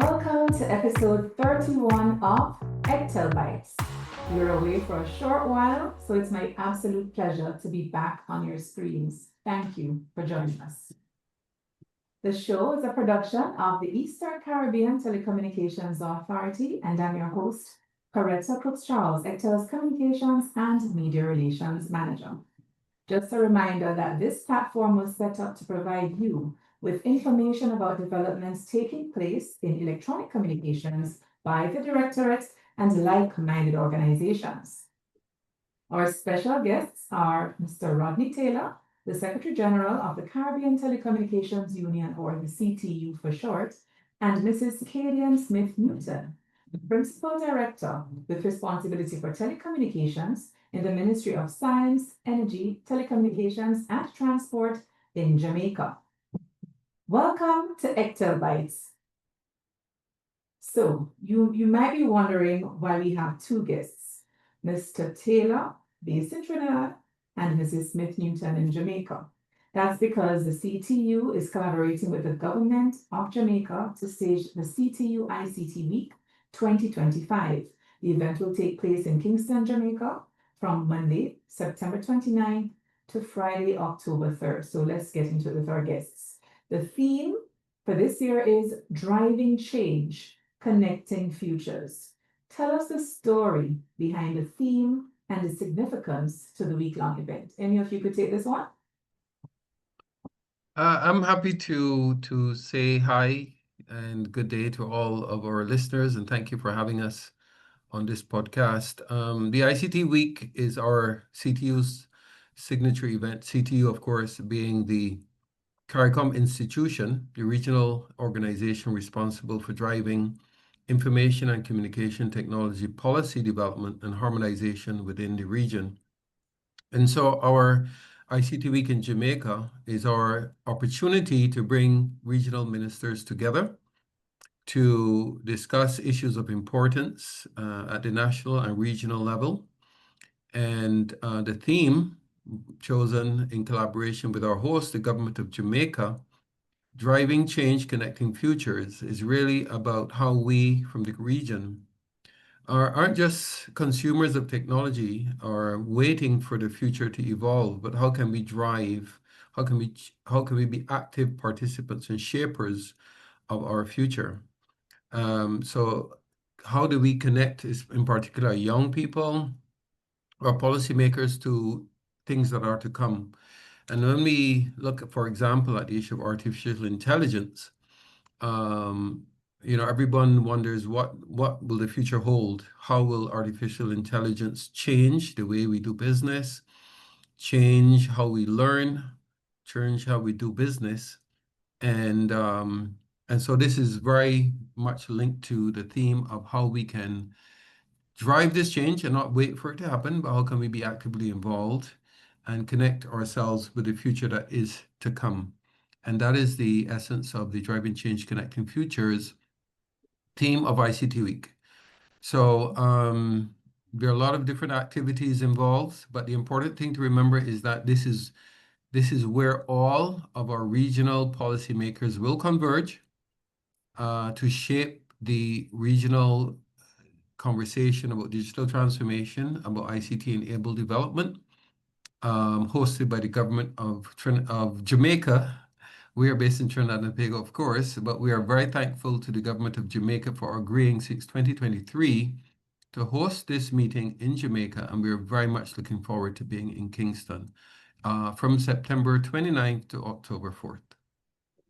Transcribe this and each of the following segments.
Welcome to episode 31 of ECTEL Bytes. We're away for a short while, so it's my absolute pleasure to be back on your screens. Thank you for joining us. The show is a production of the Eastern Caribbean Telecommunications Authority, and I'm your host, Coretta Crooks-Charles, ECTEL's Communications and Media Relations Manager. Just a reminder that this platform was set up to provide you with information about developments taking place in electronic communications by the Directorate and like-minded organizations. Our special guests are Mr. Rodney Taylor, the Secretary General of the Caribbean Telecommunications Union, or the CTU for short, and Mrs. Kaydian Newton, the Principal Director with responsibility for telecommunications in the Ministry of Science, Energy, Telecommunications and Transport in Jamaica. Welcome to ECTEL Bytes. So you might be wondering why we have two guests, Mr. Taylor, based in Trinidad, and Mrs. Smith-Newton in Jamaica. That's because the CTU is collaborating with the government of Jamaica to stage the CTU ICT Week 2025. The event will take place in Kingston, Jamaica, from Monday, September 29th to Friday, October 3rd. So let's get into it with our guests. The theme for this year is Driving Change, Connecting Futures. Tell us the story behind the theme and the significance to the week-long event. Any of you could take this one? I'm happy to say hi and good day to all of our listeners, and thank you for having us on this podcast. The ICT Week is our CTU's signature event. CTU, of course, being the CARICOM institution, the regional organization responsible for driving information and communication technology policy development and harmonization within the region. And so our ICT Week in Jamaica is our opportunity to bring regional ministers together to discuss issues of importance at the national and regional level. And the theme chosen in collaboration with our host, the government of Jamaica, Driving Change, Connecting Futures, is really about how we from the region aren't just consumers of technology or waiting for the future to evolve, but how can we drive, how can we be active participants and shapers of our future? So how do we connect, in particular, young people or policymakers to things that are to come? And when we look, for example, at the issue of artificial intelligence, everyone wonders what will the future hold? How will artificial intelligence change the way we do business, change how we learn, change how we do business? And so this is very much linked to the theme of how we can drive this change and not wait for it to happen, but how can we be actively involved and connect ourselves with the future that is to come. And that is the essence of the Driving Change, Connecting Futures theme of ICT Week. So there are a lot of different activities involved, but the important thing to remember is that this is where all of our regional policymakers will converge to shape the regional conversation about digital transformation, about ICT-enabled development, hosted by the government of Jamaica. We are based in Trinidad and Tobago, of course, but we are very thankful to the government of Jamaica for agreeing since 2023 to host this meeting in Jamaica, and we are very much looking forward to being in Kingston from September 29th to October 4th.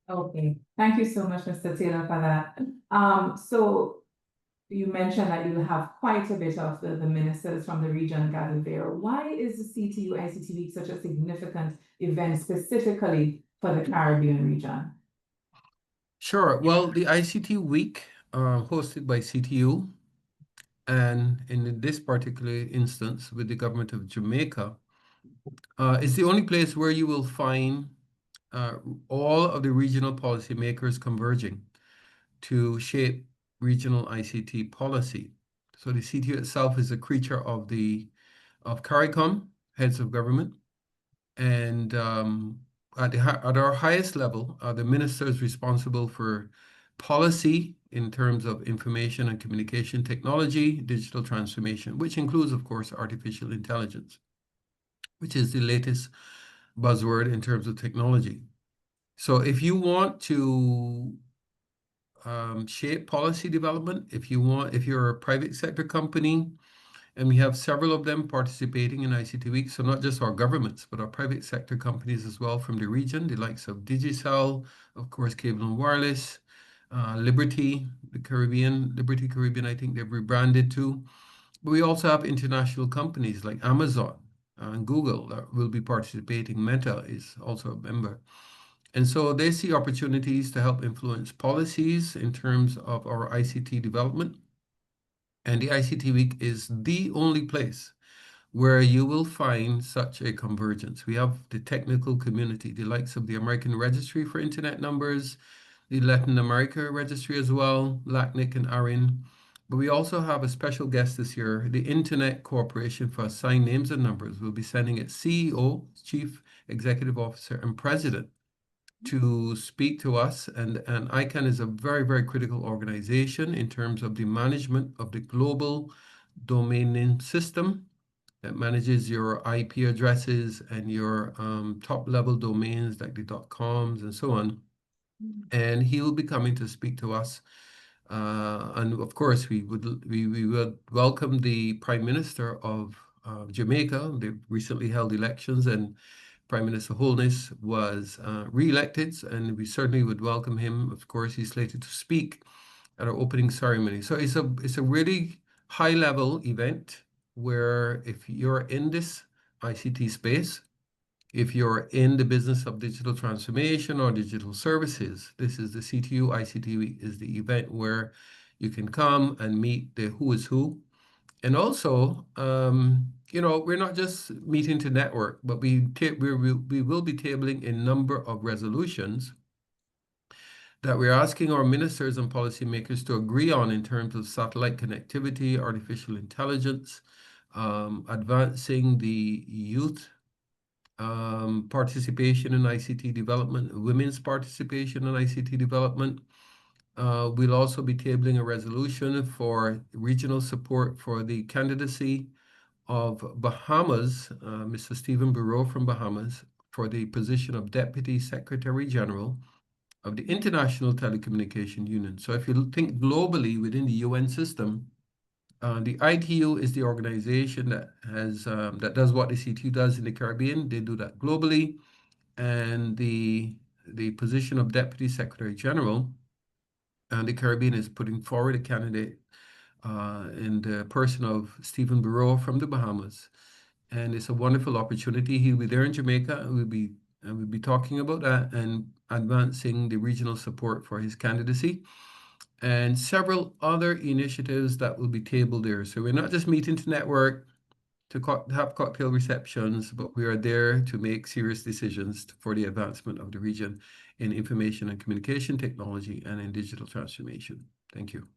Okay, thank you so much, Mr. Taylor, for that. So you mentioned that you have quite a bit of the ministers from the region gathered there. Why is the CTU ICT Week such a significant event specifically for the Caribbean region? Sure. Well, the ICT Week, hosted by CTU, and in this particular instance with the government of Jamaica, is the only place where you will find all of the regional policymakers converging to shape regional ICT policy. So the CTU itself is a creature of CARICOM, heads of government, and at our highest level, the ministers responsible for policy in terms of information and communication technology, digital transformation, which includes, of course, artificial intelligence, which is the latest buzzword in terms of technology. So if you want to shape policy development, if you're a private sector company, and we have several of them participating in ICT Week, so not just our governments, but our private sector companies as well from the region, the likes of Digicel, of course, Cable and Wireless, Liberty Caribbean, I think they've rebranded too. But we also have international companies like Amazon and Google that will be participating. Meta is also a member. And so they see opportunities to help influence policies in terms of our ICT development. And the ICT Week is the only place where you will find such a convergence. We have the technical community, the likes of the American Registry for Internet Numbers, the Latin America Registry as well, LACNIC and ARIN. But we also have a special guest this year, the Internet Corporation for Assigned Names and Numbers. We'll be sending its CEO, Chief Executive Officer, and President to speak to us. And ICANN is a very, very critical organization in terms of the management of the global domain name system that manages your IP addresses and your top-level domains like the .coms and so on. And he will be coming to speak to us. And of course, we would welcome the Prime Minister of Jamaica. They recently held elections, and Prime Minister Holness was re-elected, and we certainly would welcome him. Of course, he's slated to speak at our opening ceremony. So it's a really high-level event where if you're in this ICT space, if you're in the business of digital transformation or digital services, this is the CTU ICT is the event where you can come and meet the who is who. And also, we're not just meeting to network, but we will be tabling a number of resolutions that we're asking our ministers and policymakers to agree on in terms of satellite connectivity, artificial intelligence, advancing the youth participation in ICT development, women's participation in ICT development. We'll also be tabling a resolution for regional support for the candidacy of Bahamas, Mr. Stephen Bureau from Bahamas, for the position of Deputy Secretary General of the International Telecommunications Union. So if you think globally within the UN system, the ITU is the organization that has that does what the CTU does in the Caribbean. They do that globally, and the position of Deputy Secretary General, and the Caribbean is putting forward a candidate in the person of Stephen Bureau from the Bahamas, and it's a wonderful opportunity. He'll be there in Jamaica, and we'll be talking about that and advancing the regional support for his candidacy, and several other initiatives that will be tabled there. So we're not just meeting to network, to have cocktail receptions, but we are there to make serious decisions for the advancement of the region in information and communication technology and in digital transformation. Thank you.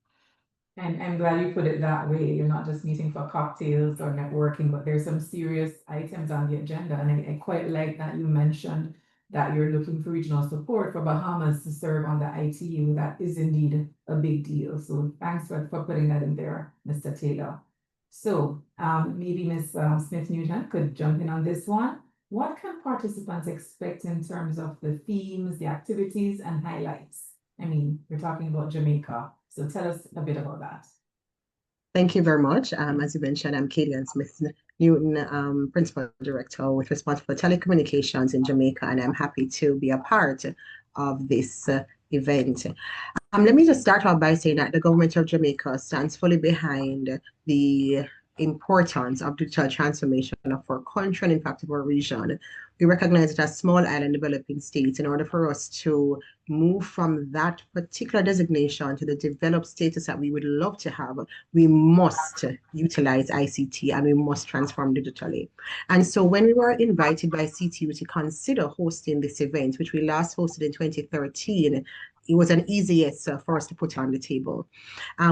And I'm glad you put it that way. You're not just meeting for cocktails or networking, but there's some serious items on the agenda. And I quite like that you mentioned that you're looking for regional support for Bahamas to serve on the ITU. That is indeed a big deal. So thanks for putting that in there, Mr. Taylor. So maybe Ms. Smith-Nugent could jump in on this one. What can participants expect in terms of the themes, the activities, and highlights? I mean, we're talking about Jamaica. So tell us a bit about that. Thank you very much. As you mentioned, I'm Kaydian Smith-Newton, Principal Director with responsible telecommunications in Jamaica, and I'm happy to be a part of this event. Let me just start off by saying that the government of Jamaica stands fully behind the importance of digital transformation of our country and in fact of our region. We recognize it as small island developing states. In order for us to move from that particular designation to the developed status that we would love to have, we must utilize ICT and we must transform digitally. And so when we were invited by CTU to consider hosting this event, which we last hosted in 2013, it was an easy yes for us to put on the table.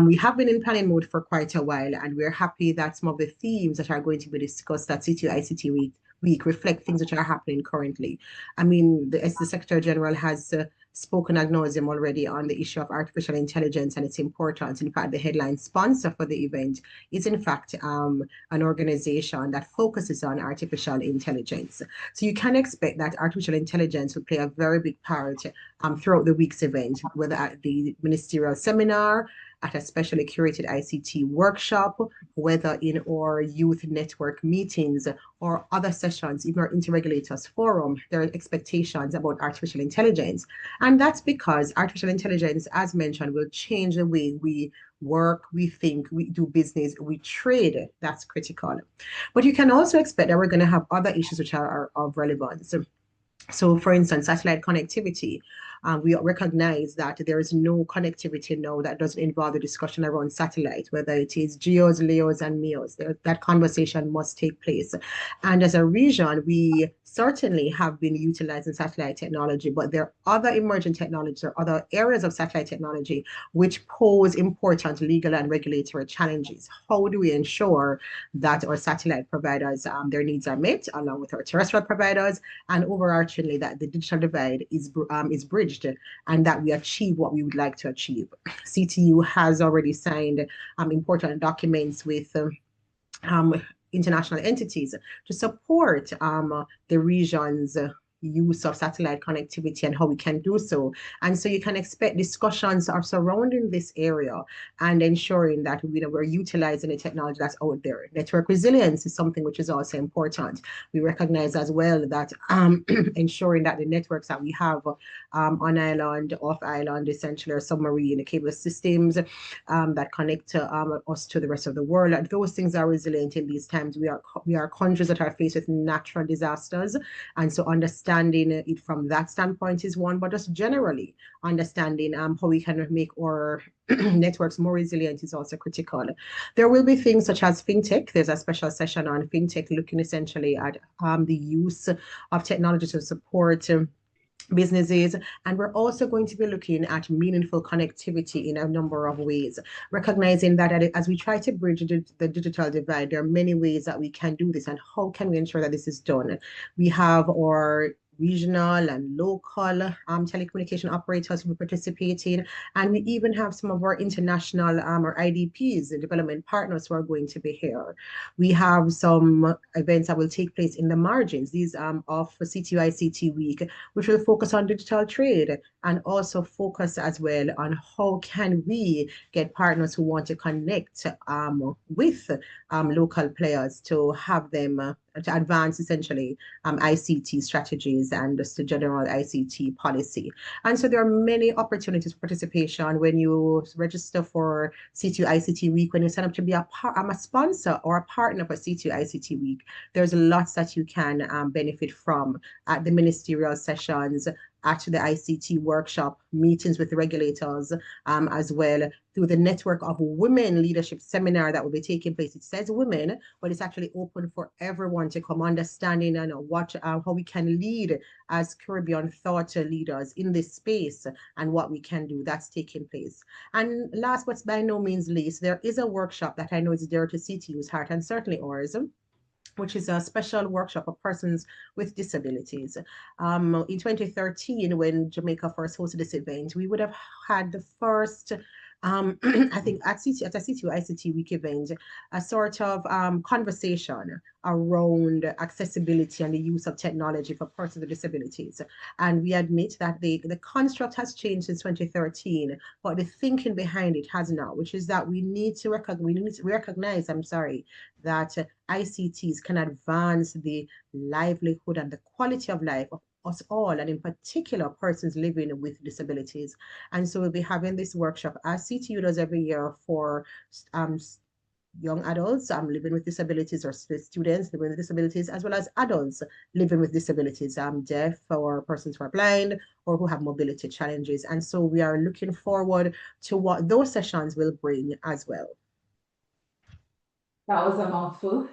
We have been in planning mode for quite a while, and we're happy that some of the themes that are going to be discussed at CTU ICT Week reflect things that are happening currently. I mean, as the Secretary General has spoken ad nauseum already on the issue of artificial intelligence and its importance. In fact, the headline sponsor for the event is in fact an organization that focuses on artificial intelligence. So you can expect that artificial intelligence will play a very big part throughout the week's event, whether at the ministerial seminar, at a specially curated ICT workshop, whether in our youth network meetings or other sessions, even our interregulators forum. There are expectations about artificial intelligence. And that's because artificial intelligence, as mentioned, will change the way we work, we think, we do business, we trade. That's critical. But you can also expect that we're going to have other issues which are of relevance. So, for instance, satellite connectivity. We recognize that there is no connectivity now that doesn't involve the discussion around satellite, whether it is GEOs, LEOs, and MEOs. That conversation must take place. And as a region, we certainly have been utilizing satellite technology, but there are other emerging technologies or other areas of satellite technology which pose important legal and regulatory challenges. How do we ensure that our satellite providers, their needs are met along with our terrestrial providers, and overarchingly that the digital divide is bridged and that we achieve what we would like to achieve? CTU has already signed important documents with international entities to support the region's use of satellite connectivity and how we can do so. And so you can expect discussions are surrounding this area and ensuring that we're utilizing the technology that's out there. Network resilience is something which is also important. We recognize as well that ensuring that the networks that we have on island, off island, essentially, or submarine cable systems that connect us to the rest of the world, and those things are resilient in these times. We are countries that are faced with natural disasters, and so understanding it from that standpoint is one, but just generally understanding how we can make our networks more resilient is also critical. There will be things such as fintech. There's a special session on fintech looking essentially at the use of technology to support businesses, and we're also going to be looking at meaningful connectivity in a number of ways, recognizing that as we try to bridge the digital divide, there are many ways that we can do this, and how can we ensure that this is done? We have our regional and local telecommunication operators who are participating, and we even have some of our international or IDPs, the development partners, who are going to be here. We have some events that will take place in the margins, these of CTU ICT Week, which will focus on digital trade and also focus as well on how can we get partners who want to connect with local players to have them to advance essentially ICT strategies and just the general ICT policy. And so there are many opportunities for participation when you register for CTU ICT Week, when you sign up to be a sponsor or a partner for CTU ICT Week. There's lots that you can benefit from at the ministerial sessions, at the ICT workshop, meetings with the regulators, as well through the network of women leadership seminar that will be taking place. It says women, but it's actually open for everyone to come understanding and what how we can lead as Caribbean thought leaders in this space and what we can do. That's taking place. And last but by no means least, there is a workshop that I know is dear to CTU's heart and certainly ours, which is a special workshop for persons with disabilities. In 2013, when Jamaica first hosted this event, we would have had the first I think at a CTU ICT Week event, a sort of conversation around accessibility and the use of technology for persons with disabilities. And we admit that the construct has changed since 2013, but the thinking behind it has not, which is that we need to recognize, that ICTs can advance the livelihood and the quality of life of us all, and in particular persons living with disabilities. And so we'll be having this workshop, as CTU does every year, for young adults living with disabilities, or students living with disabilities, as well as adults living with disabilities, deaf or persons who are blind or who have mobility challenges. And so we are looking forward to what those sessions will bring as well. That was a mouthful,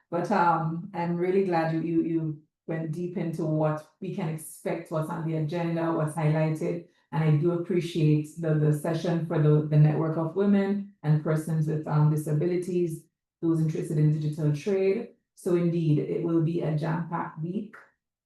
but I'm really glad you went deep into what we can expect, what's on the agenda, what's highlighted. And I do appreciate the session for the network of women and persons with disabilities, those interested in digital trade. So indeed, it will be a jam-packed week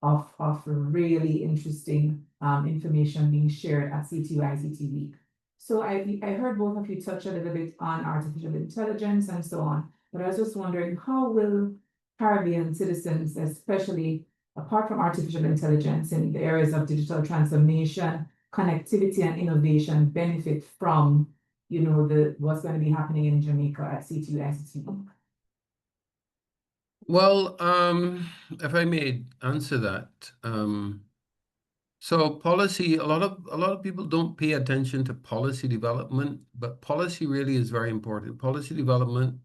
of really interesting information being shared at CTU ICT Week. So I heard both of you touch a little bit on artificial intelligence and so on, but I was just wondering, how will Caribbean citizens, especially apart from artificial intelligence in the areas of digital transformation, connectivity and innovation, benefit from, you know, what's going to be happening in Jamaica at CTU ICT Week? Well, if I may answer that, so policy, a lot of people don't pay attention to policy development, but policy really is very important. Policy development,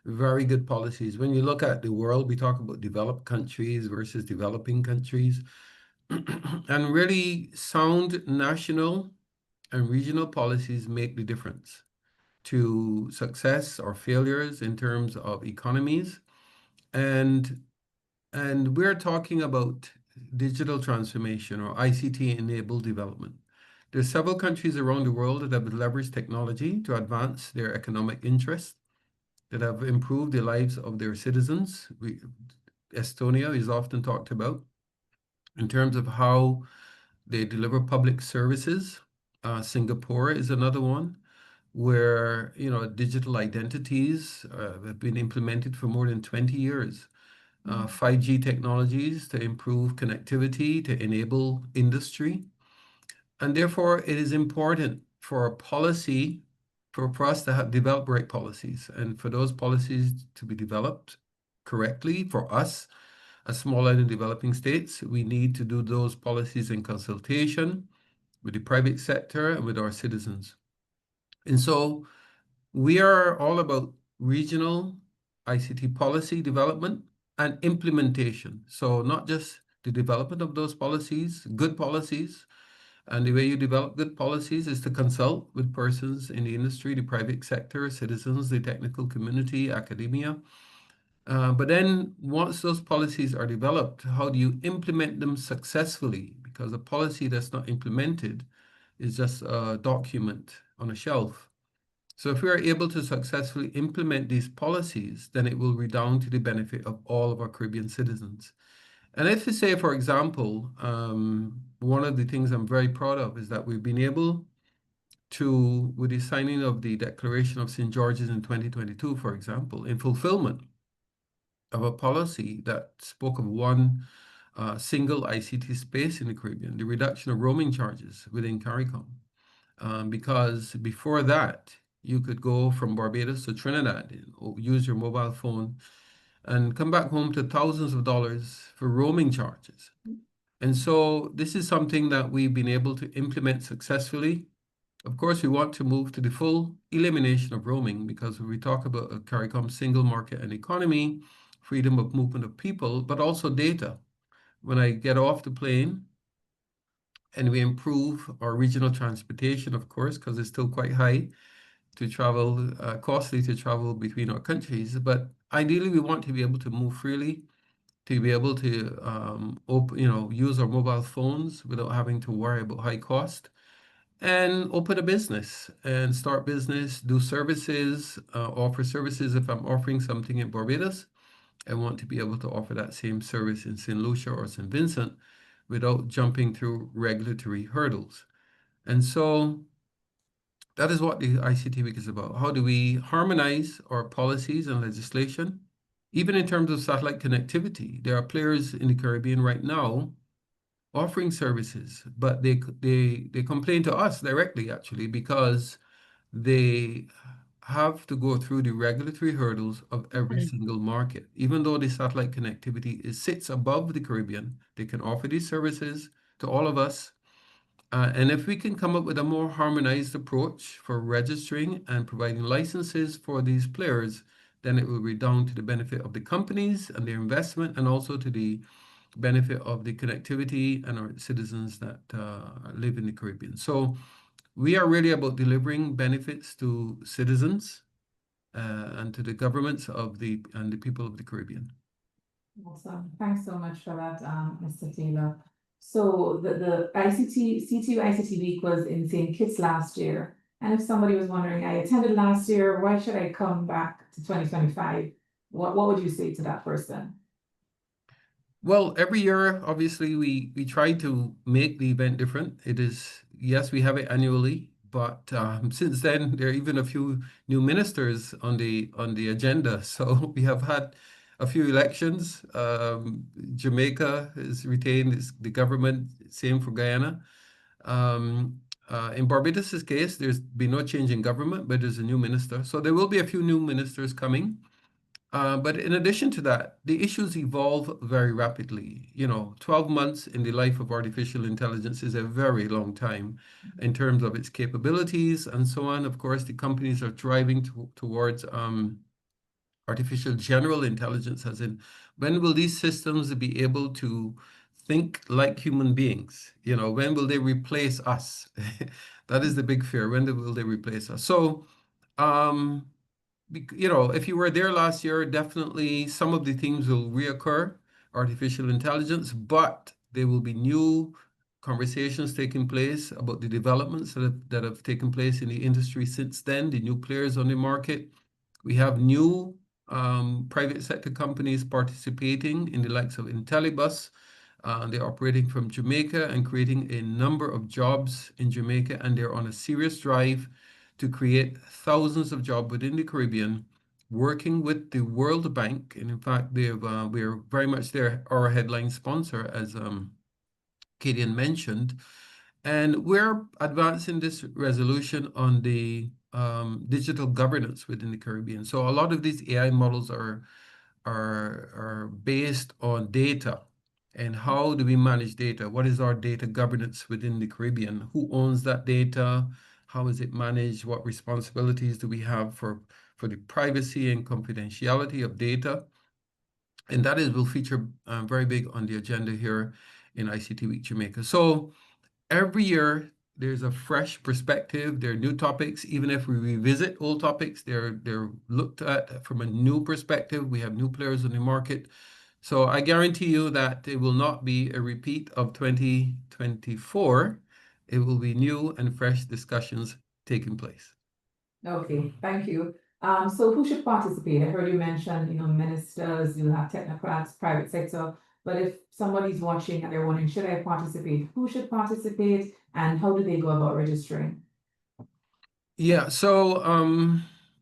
very good policies. When you look at the world, we talk about developed countries versus developing countries, and really sound national and regional policies make the difference to success or failures in terms of economies. And we're talking about digital transformation or ICT-enabled development. There are several countries around the world that have leveraged technology to advance their economic interests, that have improved the lives of their citizens. Estonia is often talked about in terms of how they deliver public services. Singapore is another one where, you know, digital identities have been implemented for more than 20 years. 5G technologies to improve connectivity, to enable industry. And therefore, it is important for a policy, for us to have developed right policies, and for those policies to be developed correctly for us, as small and developing states, we need to do those policies in consultation with the private sector and with our citizens. And so we are all about regional ICT policy development and implementation. So not just the development of those policies, good policies, and the way you develop good policies is to consult with persons in the industry, the private sector, citizens, the technical community, academia. But then once those policies are developed, how do you implement them successfully? Because a policy that's not implemented is just a document on a shelf. So if we are able to successfully implement these policies, then it will redound to the benefit of all of our Caribbean citizens. And if you say, for example, one of the things I'm very proud of is that we've been able to, with the signing of the Declaration of St. George's in 2022, for example, in fulfillment of a policy that spoke of one single ICT space in the Caribbean, the reduction of roaming charges within CARICOM. Because before that, you could go from Barbados to Trinidad, use your mobile phone, and come back home to thousands of dollars for roaming charges. And so this is something that we've been able to implement successfully. Of course, we want to move to the full elimination of roaming, because when we talk about a CARICOM single market and economy, freedom of movement of people, but also data. When I get off the plane, and we improve our regional transportation, of course, because it's still quite high to travel, costly to travel between our countries. But ideally, we want to be able to move freely, to be able to use our mobile phones without having to worry about high cost, and open a business and start business, do services, offer services. If I'm offering something in Barbados, I want to be able to offer that same service in St. Lucia or St. Vincent without jumping through regulatory hurdles. And so that is what the ICT Week is about. How do we harmonize our policies and legislation? Even in terms of satellite connectivity, there are players in the Caribbean right now offering services, but they complain to us directly, actually, because they have to go through the regulatory hurdles of every single market. Even though the satellite connectivity sits above the Caribbean, they can offer these services to all of us. And if we can come up with a more harmonized approach for registering and providing licenses for these players, then it will redound to the benefit of the companies and their investment, and also to the benefit of the connectivity and our citizens that live in the Caribbean. So we are really about delivering benefits to citizens and to the governments of the people of the Caribbean. Awesome. Thanks so much for that, Mr. Taylor. So the CTU ICT Week was in St. Kitts last year. And if somebody was wondering, I attended last year, why should I come back to 2025? What would you say to that person? Well, every year, obviously, we try to make the event different. It is, yes, we have it annually, but since then there are even a few new ministers on the agenda. So we have had a few elections. Jamaica has retained the government, same for Guyana. Um, in Barbados's case, there's been no change in government, but there's a new minister. So there will be a few new ministers coming. But in addition to that, the issues evolve very rapidly. 12 months in the life of artificial intelligence is a very long time in terms of its capabilities and so on. Of course, the companies are driving towards artificial general intelligence, as in when will these systems be able to think like human beings? When will they replace us? That is the big fear. When will they replace us? So, um, if you were there last year, definitely some of the things will reoccur, artificial intelligence, but there will be new conversations taking place about the developments that have taken place in the industry since then, the new players on the market. We have new private sector companies participating in the likes of Intellibus. They're operating from Jamaica and creating a number of jobs in Jamaica, and they're on a serious drive to create thousands of jobs within the Caribbean, working with the World Bank. And in fact, we're very much our headline sponsor, as Kaydian mentioned. And we're advancing this resolution on the digital governance within the Caribbean. So a lot of these AI models are based on data. And how do we manage data? What is our data governance within the Caribbean? Who owns that data? How is it managed? What responsibilities do we have for the privacy and confidentiality of data? And that will feature very big on the agenda here in ICT Week Jamaica. So every year there's a fresh perspective. There are new topics. Even if we revisit old topics, they're looked at from a new perspective. We have new players in the market. So I guarantee you that it will not be a repeat of 2024. It will be new and fresh discussions taking place. Okay, thank you. So who should participate? I heard you mention, ministers, you'll have technocrats, private sector. But if somebody's watching and they're wondering, should I participate? Who should participate and how do they go about registering? Yeah, so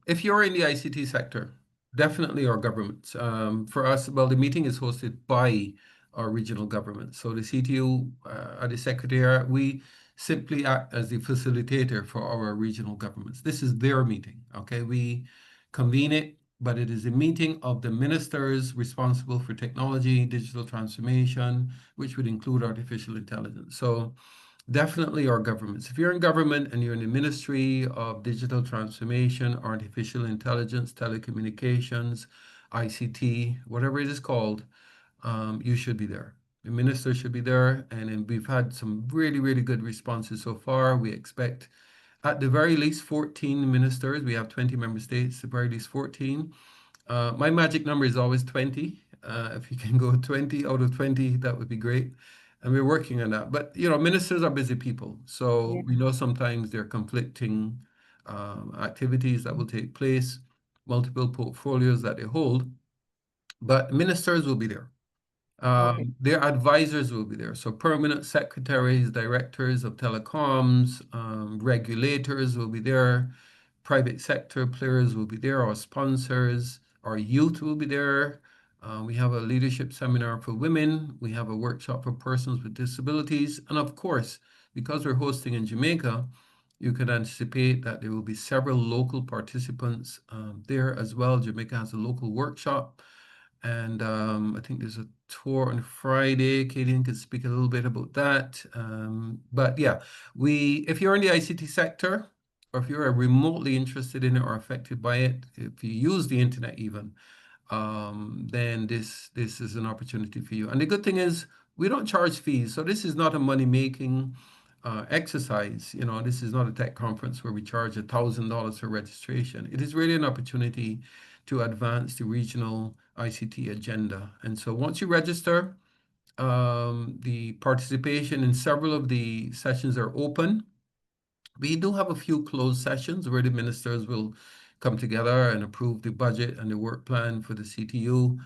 if you're in the ICT sector, definitely our governments. For us, well, the meeting is hosted by our regional government. So the CTU at the Secretariat, we simply act as the facilitator for our regional governments. This is their meeting, okay? We convene it, but it is a meeting of the ministers responsible for technology, digital transformation, which would include artificial intelligence. So definitely our governments. If you're in government and you're in the Ministry of Digital Transformation, Artificial Intelligence, Telecommunications, ICT, whatever it is called, you should be there. The minister should be there. And we've had some really, really good responses so far. We expect at the very least 14 ministers. We have 20 member states, the very least 14. My magic number is always 20. If you can go 20 out of 20, that would be great. And we're working on that. But, ministers are busy people. So Yeah. we know sometimes there are conflicting activities that will take place, multiple portfolios that they hold. But ministers will be there. Okay. Their advisors will be there. So permanent secretaries, directors of telecoms, regulators will be there. Private sector players will be there. Our sponsors, our youth will be there. We have a leadership seminar for women. We have a workshop for persons with disabilities. And of course, because we're hosting in Jamaica, you can anticipate that there will be several local participants there as well. Jamaica has a local workshop. And I think there's a tour on Friday. Kaydian could speak a little bit about that. But yeah, if you're in the ICT sector, or if you're remotely interested in it or affected by it, if you use the internet even, then this is an opportunity for you. And the good thing is we don't charge fees. So this is not a money-making exercise. This is not a tech conference where we charge $1,000 for registration. It is really an opportunity to advance the regional ICT agenda. And so once you register, the participation in several of the sessions are open. We do have a few closed sessions where the ministers will come together and approve the budget and the work plan for the CTU.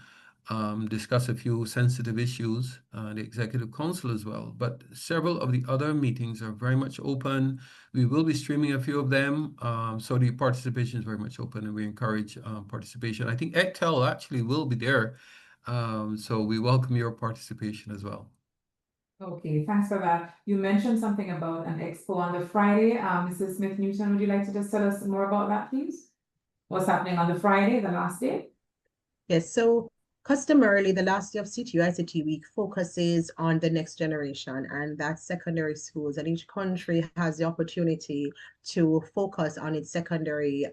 discuss a few sensitive issues, the Executive Council as well. But several of the other meetings are very much open. We will be streaming a few of them, so the participation is very much open, and we encourage participation. I think ECTEL actually will be there, so we welcome your participation as well. Okay, thanks for that. You mentioned something about an expo on the Friday. Mrs. Smith-Newton, would you like to just tell us more about that, please? What's happening on the Friday, the last day? Yes, so customarily, the last day of CTU ICT week focuses on the next generation, and that's secondary schools. And each country has the opportunity to focus on its secondary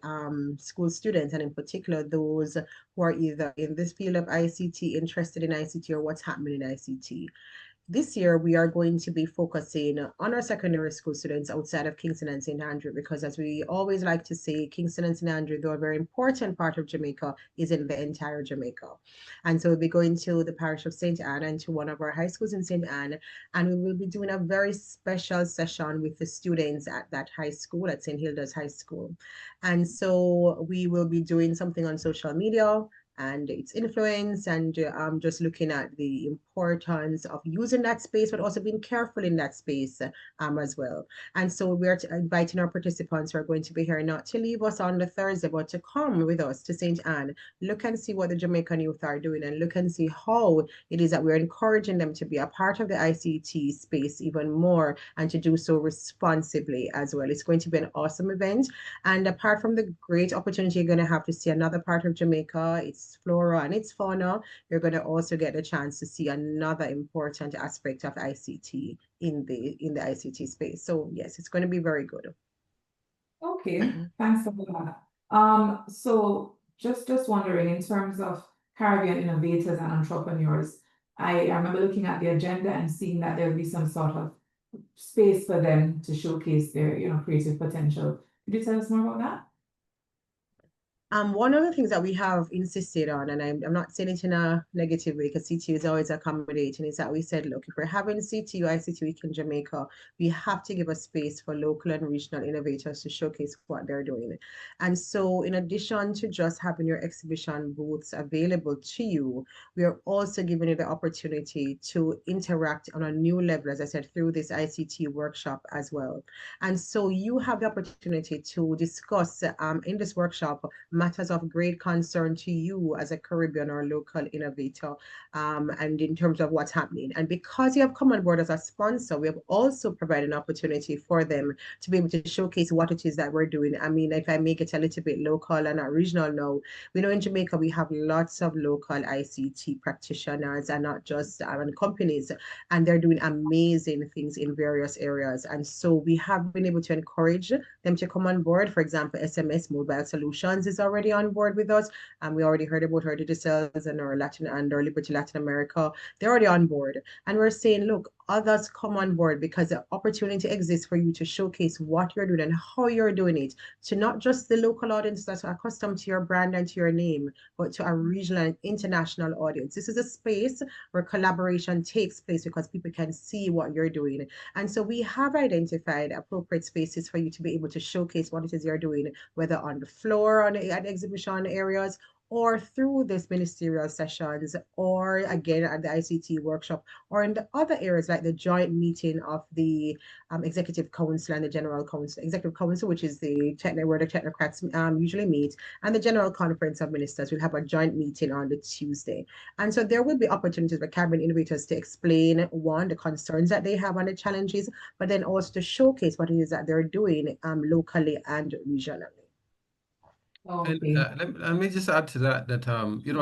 school students, and in particular, those who are either in this field of ICT, interested in ICT, or what's happening in ICT. This year, we are going to be focusing on our secondary school students outside of Kingston and St. Andrew, because as we always like to say, Kingston and St. Andrew, though a very important part of Jamaica, is in the entire Jamaica. And so we'll be going to the parish of St. Anne and to one of our high schools in St. Anne, and we will be doing a very special session with the students at that high school, at St. Hilda's High School. And so we will be doing something on social media and its influence, and just looking at the importance of using that space, but also being careful in that space as well. And so we're inviting our participants who are going to be here not to leave us on the Thursday, but to come with us to St. Anne, look and see what the Jamaican youth are doing, and look and see how it is that we're encouraging them to be a part of the ICT space even more, and to do so responsibly as well. It's going to be an awesome event. And apart from the great opportunity you're going to have to see another part of Jamaica, its flora and its fauna, you're going to also get a chance to see another important aspect of ICT in the ICT space. So yes, it's going to be very good. Okay, thanks for that. So just wondering, in terms of Caribbean innovators and entrepreneurs, I remember looking at the agenda and seeing that there'll be some sort of space for them to showcase their, creative potential. Could you tell us more about that? One of the things that we have insisted on, and I'm not saying it in a negative way because CTU is always accommodating, is that we said, look, if we're having CTU ICT Week in Jamaica, we have to give a space for local and regional innovators to showcase what they're doing. And so in addition to just having your exhibition booths available to you, we are also giving you the opportunity to interact on a new level, as I said, through this ICT workshop as well. And so you have the opportunity to discuss in this workshop matters of great concern to you as a Caribbean or local innovator, and in terms of what's happening. And because you have come on board as a sponsor, we have also provided an opportunity for them to be able to showcase what it is that we're doing. I mean, if I make it a little bit local and not regional now, we know in Jamaica we have lots of local ICT practitioners and not just companies, and they're doing amazing things in various areas. And so we have been able to encourage them to come on board. For example, SMS Mobile Solutions is already on board with us, and we already heard about our digitals and our Latin and our Liberty Latin America. They're already on board, and we're saying, look, others come on board, because the opportunity exists for you to showcase what you're doing and how you're doing it to not just the local audience that's accustomed to your brand and to your name, but to a regional and international audience. This is a space where collaboration takes place because people can see what you're doing. And so we have identified appropriate spaces for you to be able to showcase what it is you're doing, whether on the floor, at exhibition areas, or through these ministerial sessions, or again at the ICT workshop, or in the other areas like the joint meeting of the Executive Council and the General Council. Executive Council, which is where the technocrats usually meet, and the General Conference of Ministers will have a joint meeting on the Tuesday. And so there will be opportunities for Caribbean innovators to explain, one, the concerns that they have and the challenges, but then also to showcase what it is that they're doing locally and regionally. And Okay. let me just add to that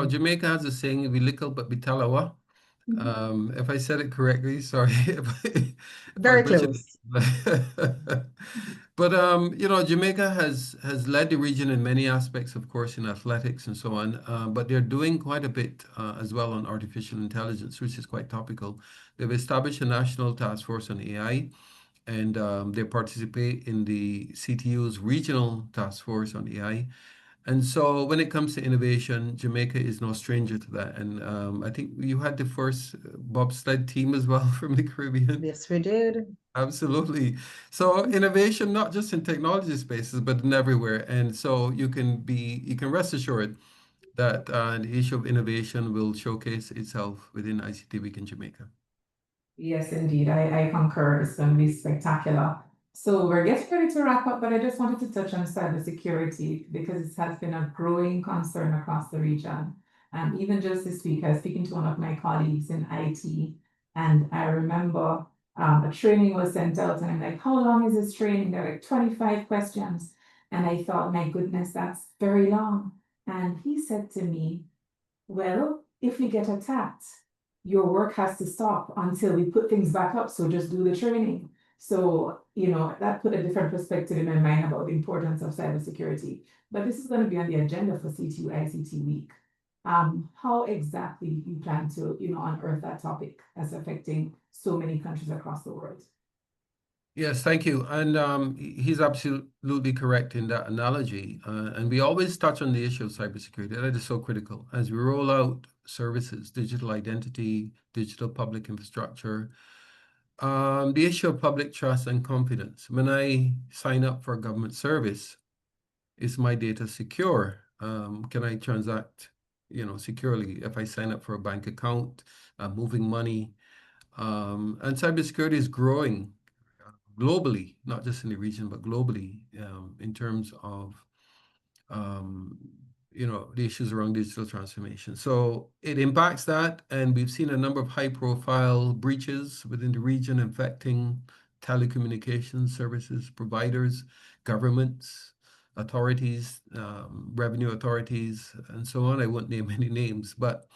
Jamaica has a saying, "We lickle but we talawa." If I said it correctly, sorry if I Very butchered close. it. But Jamaica has led the region in many aspects, of course, in athletics and so on. But they're doing quite a bit as well on artificial intelligence, which is quite topical. They've established a national task force on AI, and they participate in the CTU's regional task force on AI. And so when it comes to innovation, Jamaica is no stranger to that. And I think you had the first bobsled team as well from the Caribbean. Yes, we did. Absolutely. So innovation, not just in technology spaces, but in everywhere. And so you can rest assured that the issue of innovation will showcase itself within ICT Week in Jamaica. Yes, indeed. I concur. It's going to be spectacular. So we're getting ready to wrap up, but I just wanted to touch on cybersecurity because it has been a growing concern across the region. And even just this week, I was speaking to one of my colleagues in IT, and I remember a training was sent out, and I'm like, how long is this training? They're like 25 questions. And I thought, my goodness, that's very long. And he said to me, well, if we get attacked, your work has to stop until we put things back up. So just do the training. So, that put a different perspective in my mind about the importance of cybersecurity. But this is going to be on the agenda for CTU ICT Week. How exactly you plan to, unearth that topic as affecting so many countries across the world? Yes, thank you. And he's absolutely correct in that analogy. And we always touch on the issue of cybersecurity. That is so critical. As we roll out services, digital identity, digital public infrastructure, the issue of public trust and confidence. When I sign up for a government service, is my data secure? Can I transact, securely if I sign up for a bank account, moving money? And cybersecurity is growing globally, not just in the region, but globally, in terms of the issues around digital transformation. So it impacts that, and we've seen a number of high-profile breaches within the region affecting telecommunications services providers, governments, authorities, revenue authorities, and so on. I won't name any names, but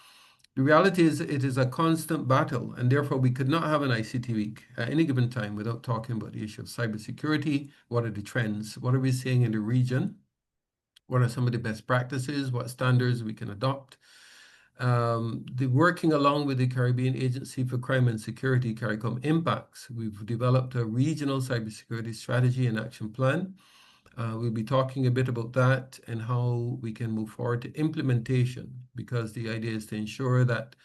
the reality is it is a constant battle, and therefore we could not have an ICT week at any given time without talking about the issue of cybersecurity. What are the trends? What are we seeing in the region? What are some of the best practices? What standards we can adopt? The working along with the Caribbean Agency for Crime and Security, CARICOM impacts. We've developed a regional cybersecurity strategy and action plan. We'll be talking a bit about that and how we can move forward to implementation, because the idea is to ensure that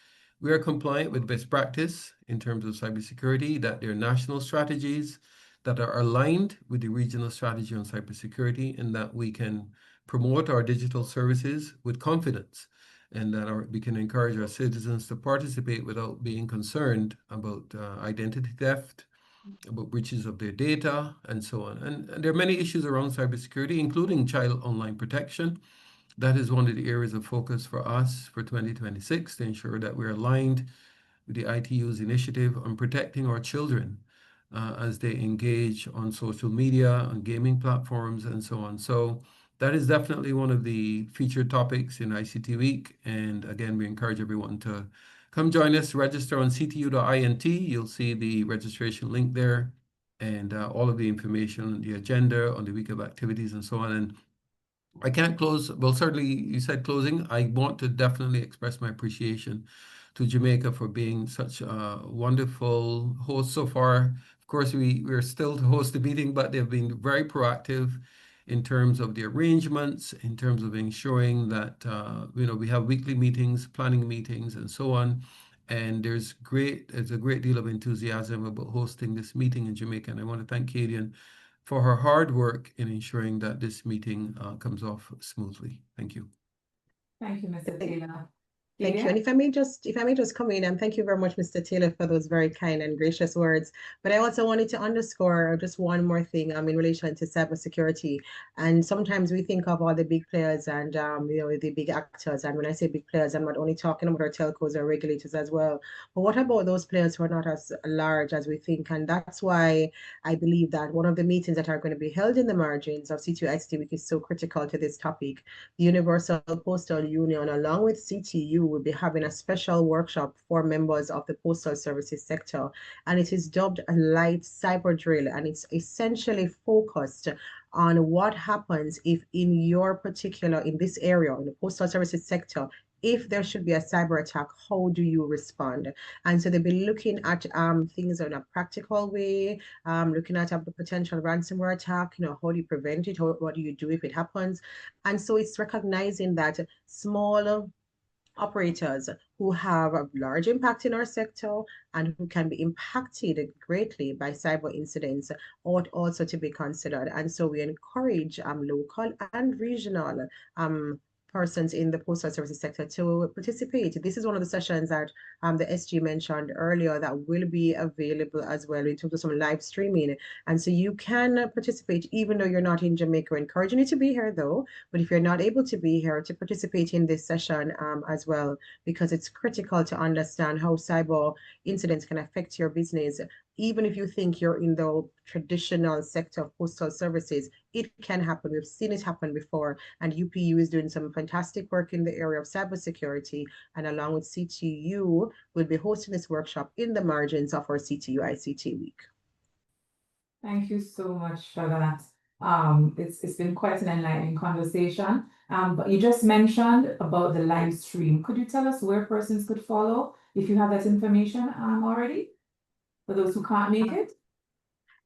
we are compliant with best practice in terms of cybersecurity, that there are national strategies that are aligned with the regional strategy on cybersecurity, and that we can promote our digital services with confidence, and that we can encourage our citizens to participate without being concerned about identity theft, about breaches of their data, and so on. And there are many issues around cybersecurity, including child online protection. That is one of the areas of focus for us for 2026, to ensure that we're aligned with the ITU's initiative on protecting our children as they engage on social media, on gaming platforms, and so on. So that is definitely one of the featured topics in ICT Week. And again, we encourage everyone to come join us, register on CTU.int. You'll see the registration link there, and all of the information, the agenda on the week of activities, and so on. And I can't close. Well, certainly you said closing. I want to definitely express my appreciation to Jamaica for being such a wonderful host so far. Of course, we're still to host the meeting, but they've been very proactive in terms of the arrangements, in terms of ensuring that we have weekly meetings, planning meetings, and so on. And there's a great deal of enthusiasm about hosting this meeting in Jamaica. And I want to thank Kaydian for her hard work in ensuring that this meeting comes off smoothly. Thank you. Thank you, Mr. Taylor. Thank you. Kaydian? And if I may just come in, and thank you very much, Mr. Taylor, for those very kind and gracious words. But I also wanted to underscore just one more thing in relation to cybersecurity. And sometimes we think of all the big players and the big actors. And when I say big players, I'm not only talking about our telcos or regulators as well. But what about those players who are not as large as we think? And that's why I believe that one of the meetings that are going to be held in the margins of CTU ICT, which is so critical to this topic, the Universal Postal Union, along with CTU, will be having a special workshop for members of the postal services sector, and it is dubbed a light cyber drill, and it's essentially focused on what happens if in this area, in the postal services sector, if there should be a cyber attack, how do you respond? And so they'll be looking at things in a practical way, looking at the potential ransomware attack, how do you prevent it? What do you do if it happens? And so it's recognizing that small operators who have a large impact in our sector and who can be impacted greatly by cyber incidents ought also to be considered. And so we encourage local and regional persons in the postal services sector to participate. This is one of the sessions that the SG mentioned earlier that will be available as well in terms of some live streaming. And so you can participate even though you're not in Jamaica. We're encouraging you to be here though, but if you're not able to be here, to participate in this session as well, because it's critical to understand how cyber incidents can affect your business. Even if you think you're in the traditional sector of postal services, it can happen. We've seen it happen before, and UPU is doing some fantastic work in the area of cybersecurity, and along with CTU, we'll be hosting this workshop in the margins of our CTU ICT week. Thank you so much for that. It's been quite an enlightening conversation. But you just mentioned about the live stream. Could you tell us where persons could follow if you have that information already? For those who can't make it?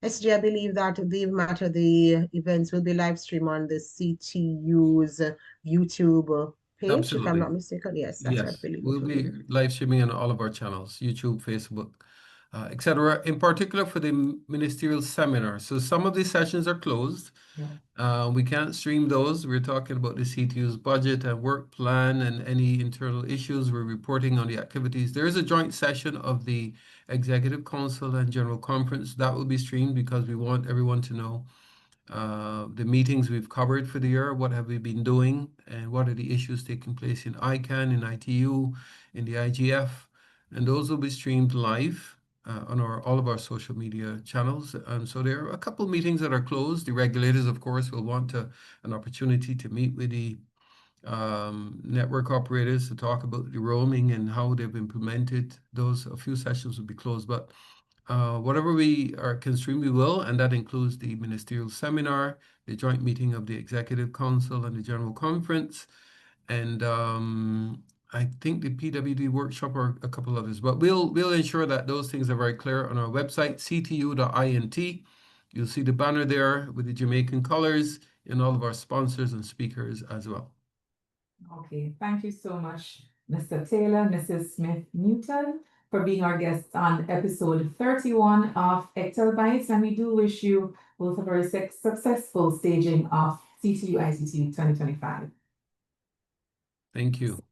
SG, I believe that the events will be live streamed on the CTU's YouTube page, if Absolutely. I'm not mistaken. Yes, that's right. I Yes, believe we'll be live streaming on all of our channels, YouTube, Facebook, etc. In particular for the ministerial seminar. So some of these sessions are closed. We can't stream those. We're talking about the CTU's budget and work plan and any internal issues. We're reporting on the activities. There is a joint session of the Executive Council and General Conference that will be streamed because we want everyone to know the meetings we've covered for the year, what have we been doing, and what are the issues taking place in ICANN, in ITU, in the IGF, and those will be streamed live on all of our social media channels. So there are a couple meetings that are closed. The regulators, of course, will want an opportunity to meet with the network operators to talk about the roaming and how they've implemented those. A few sessions will be closed, but whatever we can stream, we will, and that includes the ministerial seminar, the joint meeting of the Executive Council and the General Conference, and I think the PWD workshop or a couple others. But we'll ensure that those things are very clear on our website, ctu.int. You'll see the banner there with the Jamaican colors and all of our sponsors and speakers as well. Okay, thank you so much, Mr. Taylor, Mrs. Smith-Newton, for being our guests on episode 31 of ECTEL Bytes, and we do wish you both a very successful staging of CTU ICT 2025. Thank you.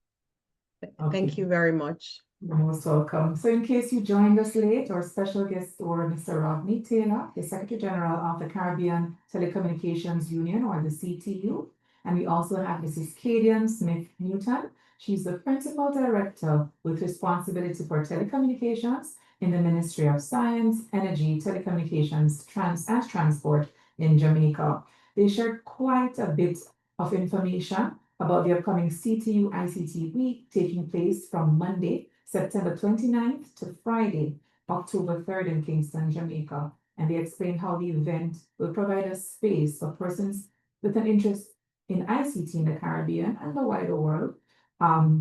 Thank you very much. You're most welcome. So in case you joined us late, our special guest were Mr. Rodney Taylor, the Secretary General of the Caribbean Telecommunications Union, or the CTU. And we also have Mrs. Kaydian Smith-Newton. She's the Principal Director with responsibility for telecommunications in the Ministry of Science, Energy, Telecommunications, and Transport in Jamaica. They shared quite a bit of information about the upcoming CTU ICT week taking place from Monday, September 29th to Friday, October 3rd in Kingston, Jamaica. And they explained how the event will provide a space for persons with an interest in ICT in the Caribbean and the wider world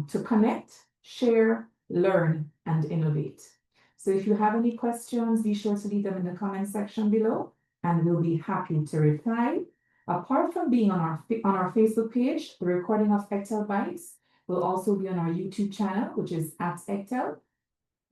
to connect, share, learn, and innovate. So if you have any questions, be sure to leave them in the comment section below, and we'll be happy to reply. Apart from being on our Facebook page, the recording of ECTEL Bytes will also be on our YouTube channel, which is @ECTEL,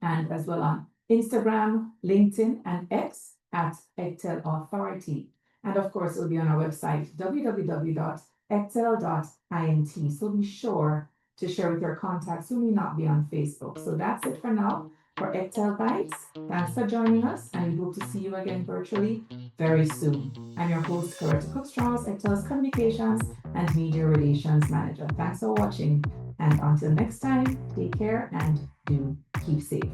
and as well on Instagram, LinkedIn, and X @ECTEL Authority. And of course, it will be on our website, www.ectel.int. So be sure to share with your contacts who may not be on Facebook. So that's it for now for ECTEL Bytes. Thanks for joining us, and we hope to see you again virtually very soon. I'm your host, Coretta Cook-Strauss, ECTEL's Communications and Media Relations Manager. Thanks for watching, and until next time, take care and do keep safe.